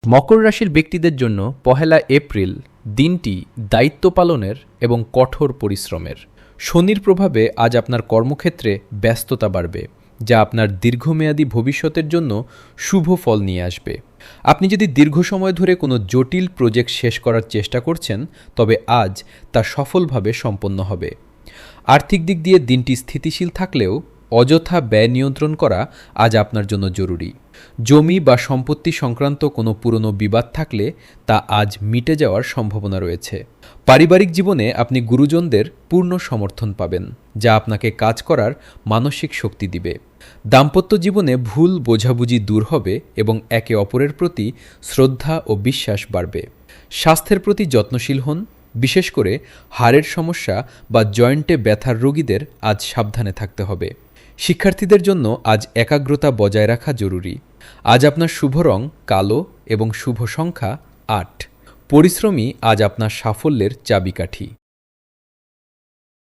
মকর রাশির ব্যক্তিদের জন্য ১লা এপ্রিল দিনটি দায়িত্ব পালনের এবং কঠোর পরিশ্রমের। শনির প্রভাবে আজ আপনার কর্মক্ষেত্রে ব্যস্ততা বাড়বে, যা আপনার দীর্ঘমেয়াদী ভবিষ্যতের জন্য শুভ ফল নিয়ে আসবে। আপনি যদি দীর্ঘ সময় ধরে কোনো জটিল প্রজেক্ট শেষ করার চেষ্টা করছেন, তবে আজ তা সফলভাবে সম্পন্ন হবে। আর্থিক দিক দিয়ে দিনটি স্থিতিশীল থাকলেও অযথা ব্যয় নিয়ন্ত্রণ করা আজ আপনার জন্য জরুরি। জমি বা সম্পত্তি সংক্রান্ত কোনো পুরনো বিবাদ থাকলে তা আজ মিটে যাওয়ার সম্ভাবনা রয়েছে। পারিবারিক জীবনে আপনি গুরুজনদের পূর্ণ সমর্থন পাবেন, যা আপনাকে কাজ করার মানসিক শক্তি দিবে। দাম্পত্য জীবনে ভুল বোঝাবুঝি দূর হবে এবং একে অপরের প্রতি শ্রদ্ধা ও বিশ্বাস বাড়বে। স্বাস্থ্যের প্রতি যত্নশীল হন, বিশেষ করে হাড়ের সমস্যা বা জয়েন্টে ব্যথার রোগীদের আজ সাবধানে থাকতে হবে। শিক্ষার্থীদের জন্য আজ একাগ্রতা বজায় রাখা জরুরি। আজ আপনার শুভ রং কালো এবং শুভ সংখ্যা ৮। পরিশ্রমই আজ আপনার সাফল্যের চাবিকাঠি।